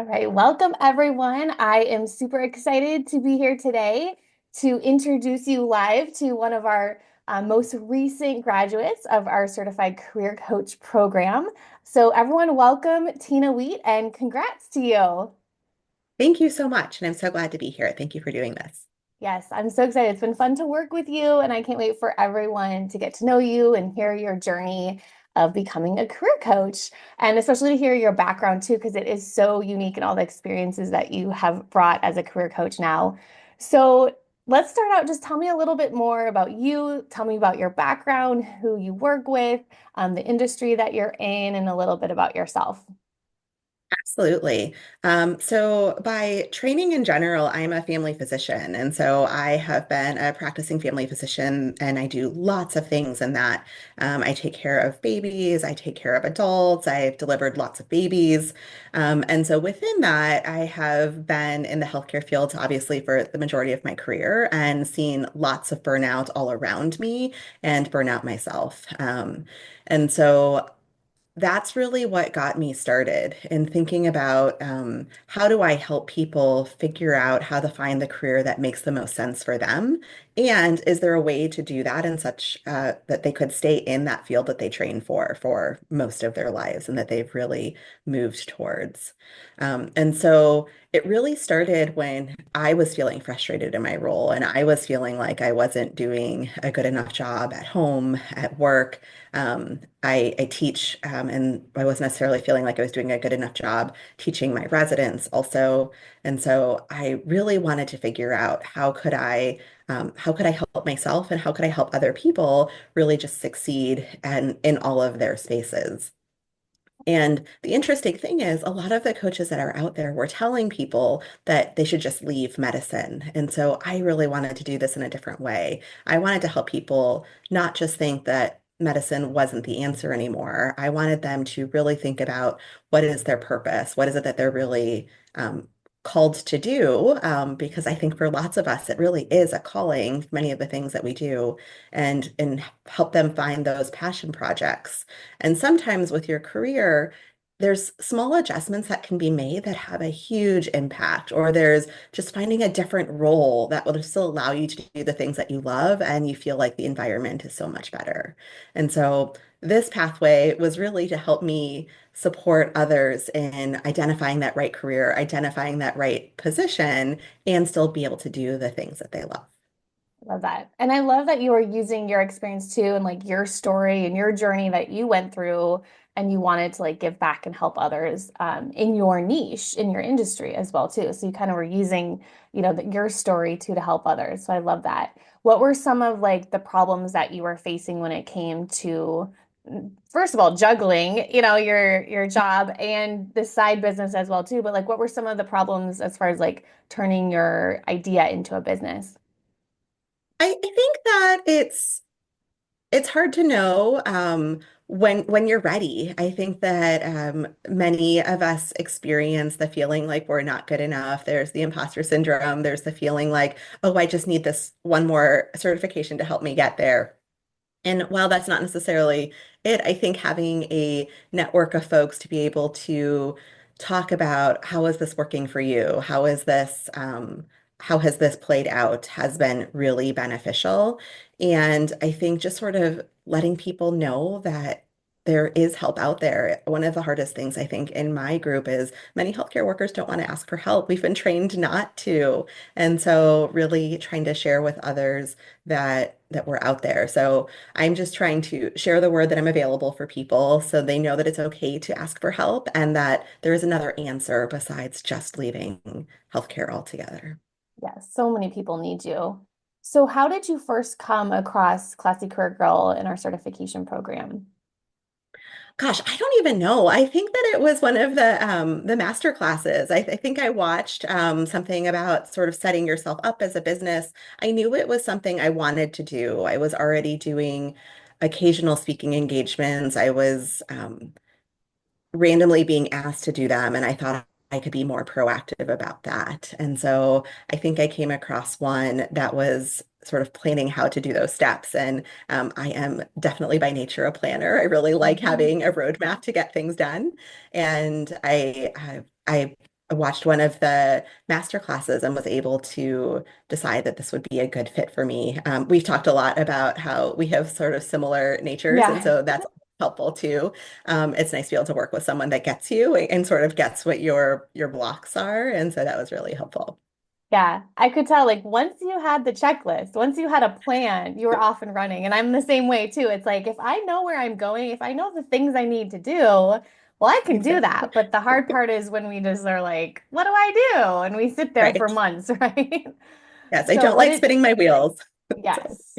right, welcome everyone. I am super excited to be here today to introduce you live to one of our most recent graduates of our Certified Career Coach program. So, everyone, welcome Tina Wheat and congrats to you. Thank you so much. And I'm so glad to be here. Thank you for doing this. Yes, I'm so excited. It's been fun to work with you, and I can't wait for everyone to get to know you and hear your journey of becoming a career coach, and especially to hear your background too, because it is so unique and all the experiences that you have brought as a career coach now. So let's start out. Just tell me a little bit more about you. Tell me about your background, who you work with, the industry that you're in, and a little bit about yourself. Absolutely. So, by training in general, I'm a family physician. And so I have been a practicing family physician and I do lots of things in that. I take care of babies, I take care of adults, I've delivered lots of babies. And so, within that, I have been in the healthcare field, obviously, for the majority of my career and seen lots of burnout all around me and burnout myself. And so, that's really what got me started in thinking about how do I help people figure out how to find the career that makes the most sense for them? And is there a way to do that in such that they could stay in that field that they train for most of their lives and that they've really moved towards? And so it really started when I was feeling frustrated in my role and I was feeling like I wasn't doing a good enough job at home, at work. I teach, and I wasn't necessarily feeling like I was doing a good enough job teaching my residents also. And so I really wanted to figure out how could I help myself and how could I help other people really just succeed and in all of their spaces. And the interesting thing is, a lot of the coaches that are out there were telling people that they should just leave medicine. And so I really wanted to do this in a different way. I wanted to help people not just think that medicine wasn't the answer anymore. I wanted them to really think about what is their purpose? What is it that they're really called to do? Because I think for lots of us, it really is a calling, many of the things that we do, and help them find those passion projects. And sometimes with your career, there's small adjustments that can be made that have a huge impact, or there's just finding a different role that will still allow you to do the things that you love and you feel like the environment is so much better. And so this pathway was really to help me support others in identifying that right career, identifying that right position, and still be able to do the things that they love. Love that. And I love that you are using your experience too and like your story and your journey that you went through and you wanted to like give back and help others in your niche, in your industry as well too. So you kind of were using, your story too to help others. So I love that. What were some of like the problems that you were facing when it came to, first of all, juggling, your job and the side business as well too, but like what were some of the problems as far as like turning your idea into a business? I think that it's hard to know when you're ready. I think that many of us experience the feeling like we're not good enough. There's the imposter syndrome. There's the feeling like, oh, I just need this one more certification to help me get there. And while that's not necessarily it, I think having a network of folks to be able to talk about how is this working for you? How has this played out has been really beneficial. And I think just sort of letting people know that there is help out there. One of the hardest things I think in my group is many healthcare workers don't want to ask for help. We've been trained not to. And so really trying to share with others that we're out there. So I'm just trying to share the word that I'm available for people so they know that it's okay to ask for help and that there is another answer besides just leaving healthcare altogether. Yes, so many people need you. So, how did you first come across Classy Career Girl in our certification program? Gosh, I don't even know. I think that it was one of the master classes. I think I watched something about sort of setting yourself up as a business. I knew it was something I wanted to do. I was already doing occasional speaking engagements. I was randomly being asked to do them, and I thought I could be more proactive about that. And so I think I came across one that was sort of planning how to do those steps. And I am definitely by nature a planner. I really like Mhm. having a roadmap to get things done. And I watched one of the master classes and was able to decide that this would be a good fit for me. We've talked a lot about how we have sort of similar natures, and Yeah. so that's helpful too. It's nice to be able to work with someone that gets you and sort of gets what your blocks are, and so that was really helpful. Yeah, I could tell like once you had the checklist, once you had a plan, you were off and running. And I'm the same way too. It's like if I know where I'm going, if I know the things I need to do, well, I can do Exactly. that. But the hard part is when we just are like, what do I do? And we sit there for Right. months, right? Yes, I So don't what like did, spinning my wheels. So, yes.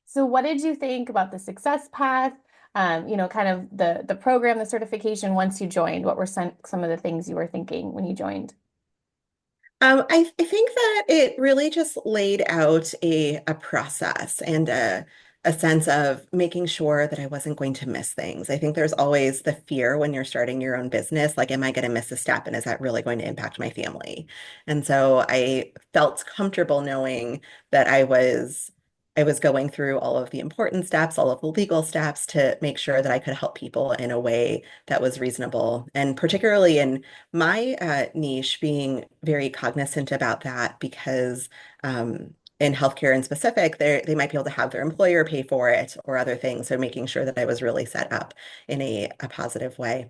So what did you think about the success path? Kind of the program, the certification once you joined? What were some of the things you were thinking when you joined? I think that it really just laid out a process and a sense of making sure that I wasn't going to miss things. I think there's always the fear when you're starting your own business, like, am I going to miss a step and is that really going to impact my family? And so I felt comfortable knowing that I was going through all of the important steps, all of the legal steps to make sure that I could help people in a way that was reasonable. And particularly in my niche, being very cognizant about that because in healthcare in specific, they might be able to have their employer pay for it or other things. So making sure that I was really set up in a positive way.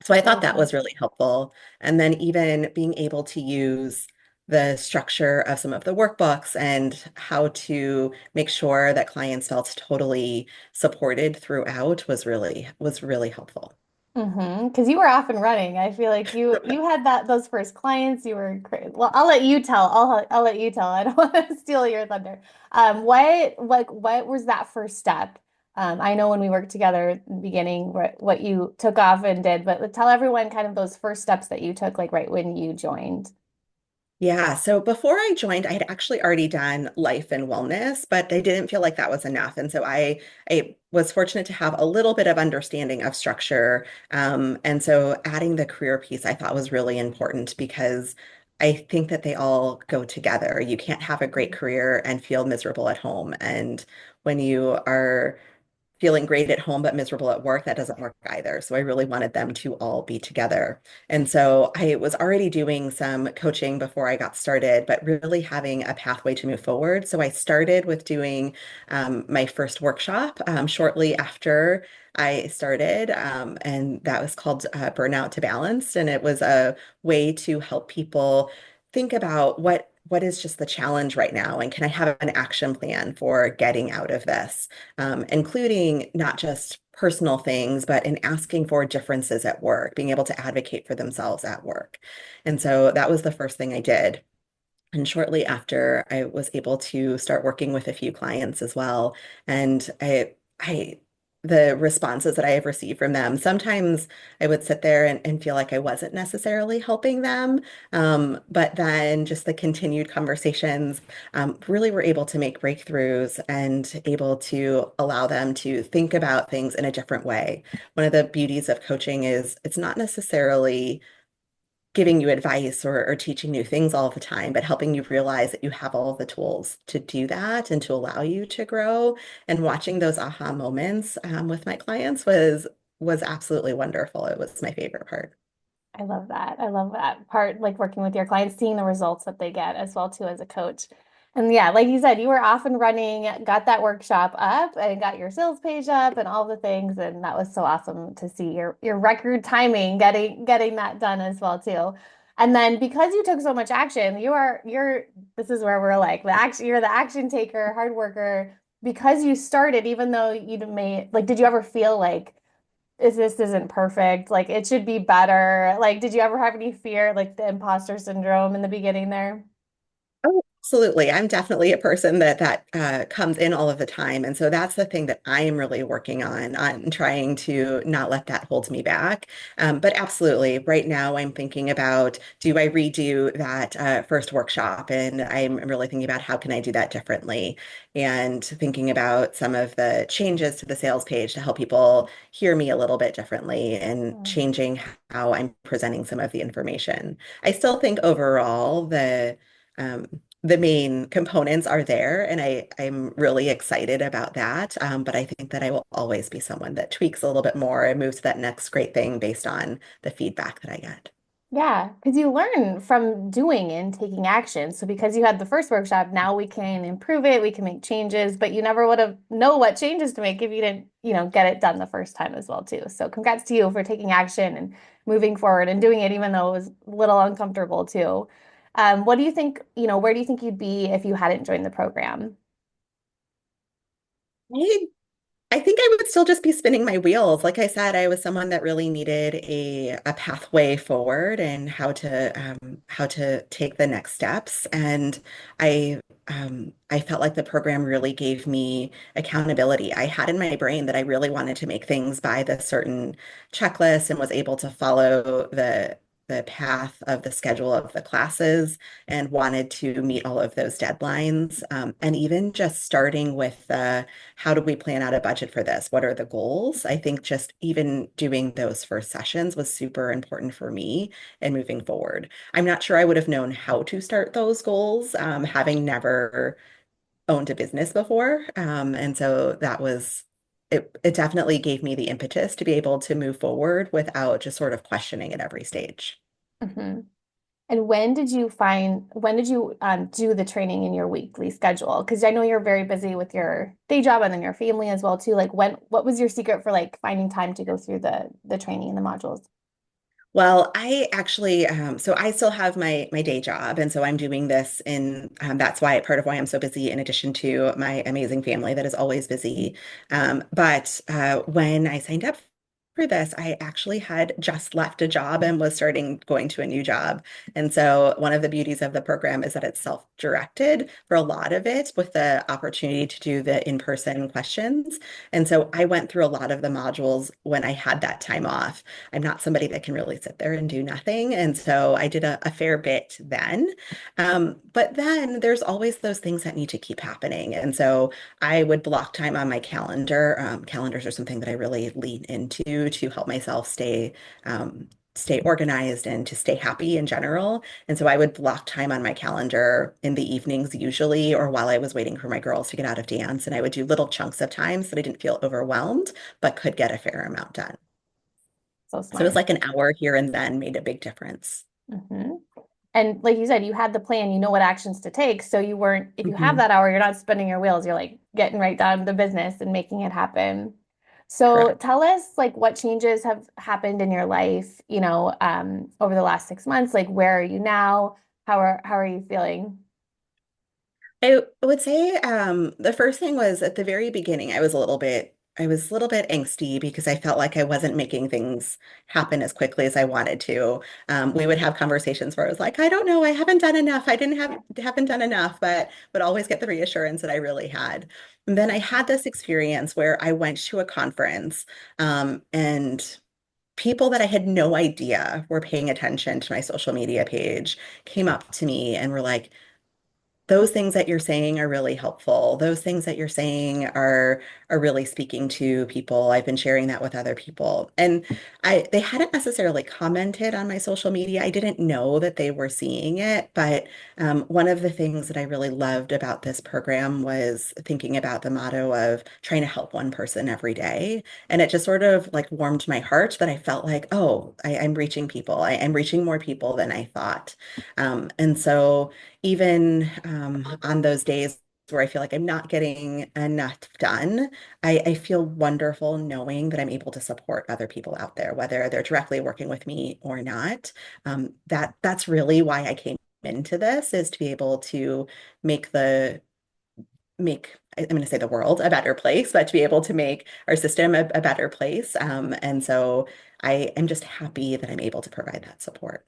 So I thought Love that that. was really helpful. And then even being able to use the structure of some of the workbooks and how to make sure that clients felt totally supported throughout was really helpful. Because you were off and running. I feel like you had those first clients. You were well. I'll let you tell. I'll let you tell. I don't want to steal your thunder. What was that first step? I know when we worked together in the beginning, what you took off and did, but tell everyone kind of those first steps that you took, like right when you joined. Yeah, so before I joined, I had actually already done life and wellness, but I didn't feel like that was enough. And so I was fortunate to have a little bit of understanding of structure. And so adding the career piece I thought was really important because I think that they all go together. You can't have a great career and feel miserable at home. And when you are feeling great at home but miserable at work, that doesn't work either. So I really wanted them to all be together. And so I was already doing some coaching before I got started, but really having a pathway to move forward. So I started with doing my first workshop shortly after I started, and that was called Burnout to Balanced. And it was a way to help people think about what is just the challenge right now, and can I have an action plan for getting out of this? Including not just personal things, but in asking for differences at work, being able to advocate for themselves at work. And so that was the first thing I did. And shortly after, I was able to start working with a few clients as well. And the responses that I have received from them, sometimes I would sit there and feel like I wasn't necessarily helping them. But then just the continued conversations really were able to make breakthroughs and able to allow them to think about things in a different way. One of the beauties of coaching is it's not necessarily giving you advice or teaching new things all the time, but helping you realize that you have all the tools to do that and to allow you to grow. And watching those aha moments with my clients was absolutely wonderful. It was my favorite part. I love that. I love that part, like working with your clients, seeing the results that they get as well too as a coach. And yeah, like you said, you were off and running, got that workshop up and got your sales page up and all the things. And that was so awesome to see your record timing getting that done as well too. And then because you took so much action, you're this is where we're like the action, you're the action taker, hard worker, because you started, even though you may like, did you ever feel like is this isn't perfect. Like it should be better. Like, did you ever have any fear, like the imposter syndrome in the beginning there? Oh, absolutely. I'm definitely a person that comes in all of the time. And so that's the thing that I am really working on trying to not let that hold me back. But absolutely, right now I'm thinking about, do I redo that first workshop? And I'm really thinking about how can I do that differently? And thinking about some of the changes to the sales page to help people hear me a little bit differently and Mm. changing how I'm presenting some of the information. I still think overall um, the main components are there, and I'm really excited about that. But I think that I will always be someone that tweaks a little bit more and moves to that next great thing based on the feedback that I get. Yeah, because you learn from doing and taking action. So because you had the first workshop, now we can improve it, we can make changes, but you never would have know what changes to make if you didn't, get it done the first time as well too. So congrats to you for taking action and moving forward and doing it even though it was a little uncomfortable too. What do you think, where do you think you'd be if you hadn't joined the program? I I think I would still just be spinning my wheels. Like I said, I was someone that really needed a pathway forward and how to take the next steps. And I felt like the program really gave me accountability. I had in my brain that I really wanted to make things by this certain checklist and was able to follow the path of the schedule of the classes and wanted to meet all of those deadlines. And even just starting with the how do we plan out a budget for this? What are the goals? I think just even doing those first sessions was super important for me and moving forward. I'm not sure I would have known how to start those goals, having never owned a business before. And so it definitely gave me the impetus to be able to move forward without just sort of questioning at every stage. Mhm. And when did you do the training in your weekly schedule? Because I know you're very busy with your day job and then your family as well too. Like what was your secret for like finding time to go through the training and the modules? Well, I actually, so I still have my day job, and so I'm doing this in. That's why part of why I'm so busy, in addition to my amazing family that is always busy. But when I signed up for this, I actually had just left a job and was starting going to a new job. And so one of the beauties of the program is that it's self-directed for a lot of it, with the opportunity to do the in-person questions. And so I went through a lot of the modules when I had that time off. I'm not somebody that can really sit there and do nothing. And so I did a fair bit then. But then there's always those things that need to keep happening. And so I would block time on my calendar. Calendars are something that I really lean into to help myself stay organized and to stay happy in general. And so I would block time on my calendar in the evenings usually, or while I was waiting for my girls to get out of dance. And I would do little chunks of time so that I didn't feel overwhelmed, but could get a fair amount done. So So it was smart. like an hour here and then made a big difference. Hmm. And like you said, you had the plan, you know what actions to take. So you weren't, if you have Mhm. that hour, you're not spinning your wheels. You're like getting right down to the business and making it happen. So Correct. tell us like what changes have happened in your life, over the last 6 months. Like where are you now? How are you feeling? I would say the first thing was at the very beginning, I was a little bit angsty because I felt like I wasn't making things happen as quickly as I wanted to. We would have conversations where I was like, I don't know, I haven't done enough. I didn't have haven't done enough, but would always get the reassurance that I really had. And then I had this experience where I went to a conference, and people that I had no idea were paying attention to my social media page came up to me and were like, those things that you're saying are really helpful. Those things that you're saying are really speaking to people. I've been sharing that with other people. And they hadn't necessarily commented on my social media. I didn't know that they were seeing it, but one of the things that I really loved about this program was thinking about the motto of trying to help one person every day. And it just sort of like warmed my heart that I felt like, oh, I'm reaching people. I'm reaching more people than I thought. And so even on those days where I feel like I'm not getting enough done, I feel wonderful knowing that I'm able to support other people out there, whether they're directly working with me or not. That's really why I came into this, is to be able to make the make I'm going to say the world a better place, but to be able to make our system a better place. And so I am just happy that I'm able to provide that support.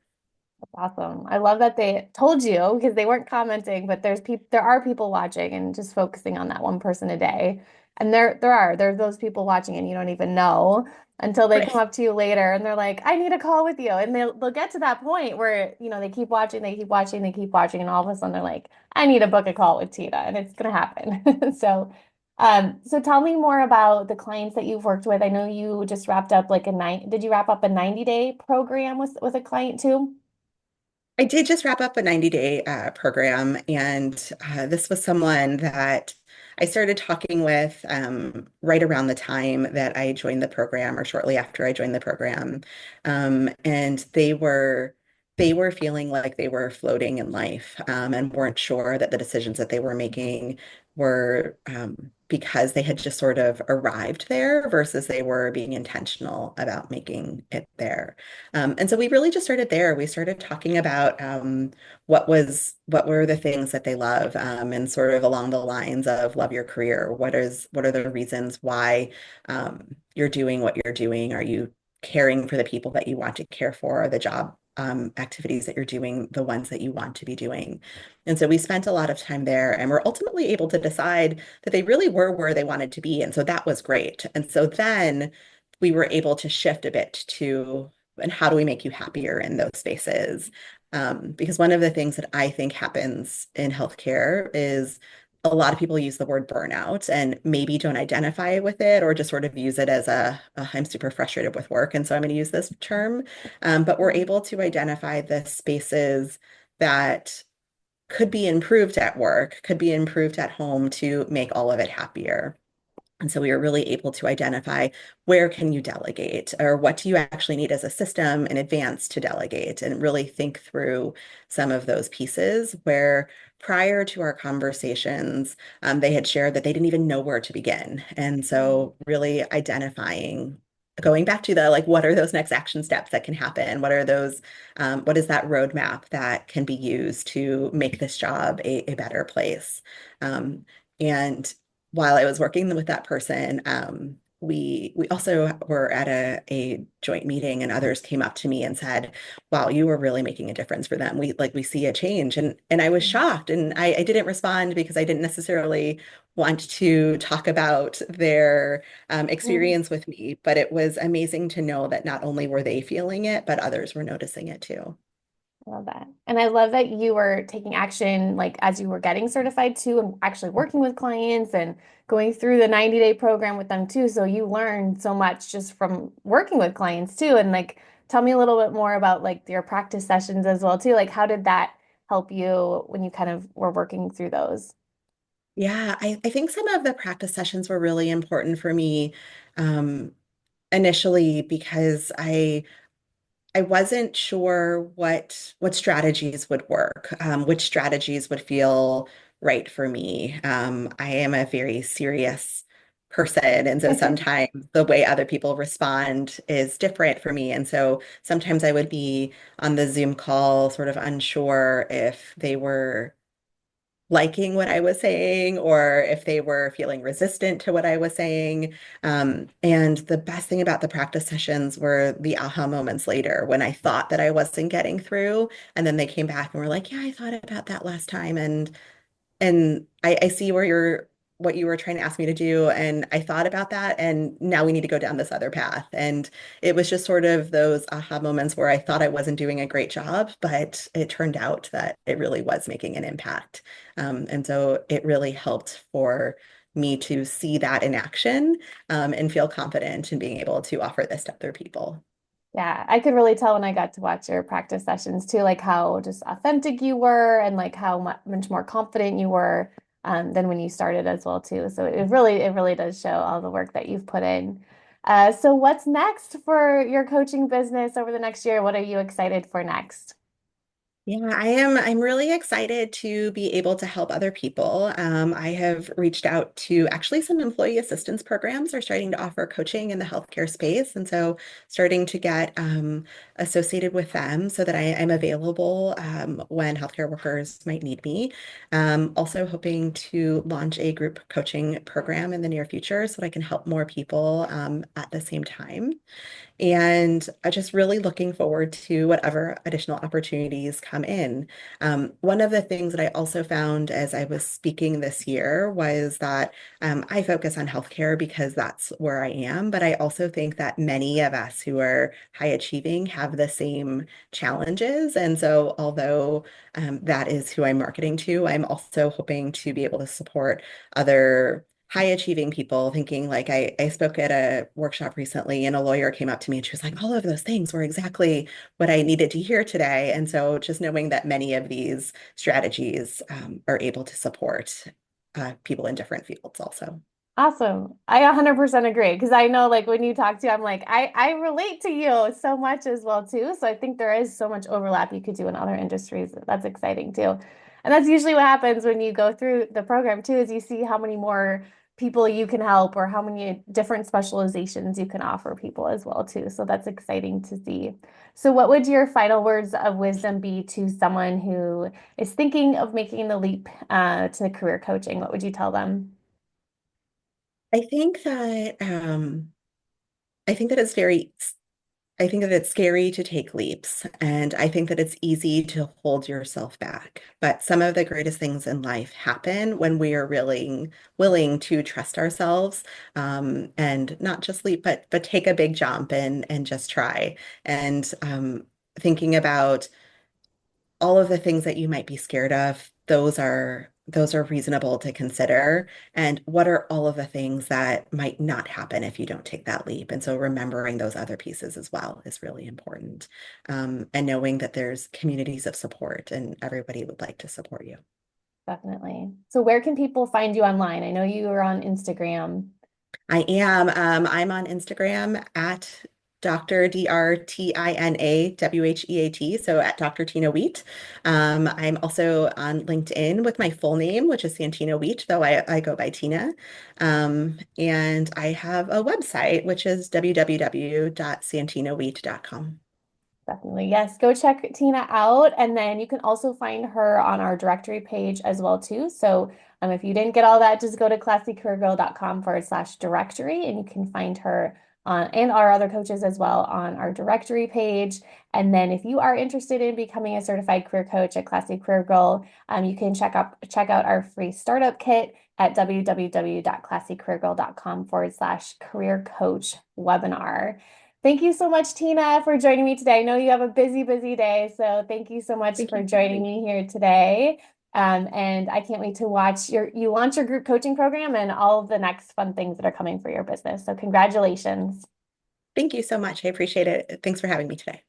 Awesome. I love that they told you because they weren't commenting, but there are people watching and just focusing on that one person a day. And there are those people watching and you don't even know until they come Right. up to you later and they're like, I need a call with you. And they'll get to that point where, they keep watching, they keep watching, they keep watching, and all of a sudden they're like, I need to book a call with Tina, and it's gonna happen. So tell me more about the clients that you've worked with. I know you just wrapped up like did you wrap up a 90-day program with a client too? I did just wrap up a 90-day program, and this was someone that I started talking with right around the time that I joined the program, or shortly after I joined the program. And they were they were feeling like they were floating in life, and weren't sure that the decisions that they were making were because they had just sort of arrived there versus they were being intentional about making it there. And so we really just started there. We started talking about what were the things that they love, and sort of along the lines of love your career. What are the reasons why you're doing what you're doing? Are you caring for the people that you want to care for, the job activities that you're doing, the ones that you want to be doing. And so we spent a lot of time there and were ultimately able to decide that they really were where they wanted to be. And so that was great. And so then we were able to shift a bit to, and how do we make you happier in those spaces? Because one of the things that I think happens in healthcare is a lot of people use the word burnout and maybe don't identify with it or just sort of use it as I'm super frustrated with work. And so I'm going to use this term. But we're able to identify the spaces that could be improved at work, could be improved at home to make all of it happier. And so we were really able to identify where can you delegate or what do you actually need as a system in advance to delegate and really think through some of those pieces where prior to our conversations, they had shared that they didn't even know where to begin. And so really identifying, going back to the like, what are those next action steps that can happen? What are those, what is that roadmap that can be used to make this job a better place? And while I was working with that person, we also were at a joint meeting and others came up to me and said, wow, you were really making a difference for them. We see a change. And I was shocked and I didn't respond because I didn't necessarily want to talk about their Mhm. experience with me, but it was amazing to know that not only were they feeling it, but others were noticing it too. I love that. And I love that you were taking action like as you were getting certified too and actually working with clients and going through the 90-day program with them too. So you learned so much just from working with clients too. And like tell me a little bit more about like your practice sessions as well too. Like how did that help you when you kind of were working through those? Yeah, I think some of the practice sessions were really important for me um, initially because I wasn't sure what strategies would work, which strategies would feel right for me. I am a very serious person, and so sometimes the way other people respond is different for me. And so sometimes I would be on the Zoom call, sort of unsure if they were liking what I was saying or if they were feeling resistant to what I was saying. And the best thing about the practice sessions were the aha moments later when I thought that I wasn't getting through. And then they came back and were like, yeah, I thought about that last time. And I see what you were trying to ask me to do. And I thought about that. And now we need to go down this other path. And it was just sort of those aha moments where I thought I wasn't doing a great job, but it turned out that it really was making an impact. And so it really helped for me to see that in action, and feel confident in being able to offer this to other people. Yeah, I could really tell when I got to watch your practice sessions too, like how just authentic you were and like how much more confident you were than when you started as well too. So it really does show all the work that you've put in. So what's next for your coaching business over the next year? What are you excited for next? Yeah, I'm really excited to be able to help other people. I have reached out to actually some employee assistance programs are starting to offer coaching in the healthcare space. And so starting to get associated with them so that I am available when healthcare workers might need me. Also hoping to launch a group coaching program in the near future so that I can help more people at the same time. And I'm just really looking forward to whatever additional opportunities come in. One of the things that I also found as I was speaking this year was that I focus on healthcare because that's where I am, but I also think that many of us who are high achieving have the same challenges. And so, although that is who I'm marketing to, I'm also hoping to be able to support other high achieving people thinking like I spoke at a workshop recently and a lawyer came up to me and she was like, all of those things were exactly what I needed to hear today. And so just knowing that many of these strategies are able to support people in different fields also. Awesome. I 100% agree because I know like when you talk to, I'm like, I relate to you so much as well too. So I think there is so much overlap you could do in other industries. That's exciting too. And that's usually what happens when you go through the program too, is you see how many more people you can help or how many different specializations you can offer people as well too. So that's exciting to see. So what would your final words of wisdom be to someone who is thinking of making the leap to career coaching? What would you tell them? I think that I think that it's very I think that it's scary to take leaps, and I think that it's easy to hold yourself back. But some of the greatest things in life happen when we are really willing to trust ourselves, and not just leap, but take a big jump and just try. And thinking about all of the things that you might be scared of, those are reasonable to consider. And what are all of the things that might not happen if you don't take that leap? And so remembering those other pieces as well is really important. And knowing that there's communities of support and everybody would like to support you. Definitely. So where can people find you online? I know you are on Instagram. I am. I'm on Instagram at Dr. DrTinawheat. So at Dr. Tina Wheat. I'm also on LinkedIn with my full name, which is Santina Wheat, though I go by Tina. And I have a website, which is www.santinawheat.com. Definitely. Yes, go check Tina out. And then you can also find her on our directory page as well too. So if you didn't get all that, just go to classycareergirl.com/directory and you can find her on and our other coaches as well on our directory page. And then if you are interested in becoming a certified career coach at Classy Career Girl, you can check out our free startup kit at www.classycareergirl.com/career coach webinar. Thank you so much, Tina, for joining me today. I know you have a busy, busy day, so thank you so much Thank for you for joining having me. me here today. And I can't wait to watch you launch your group coaching program and all of the next fun things that are coming for your business. So congratulations. Thank you so much. I appreciate it. Thanks for having me today.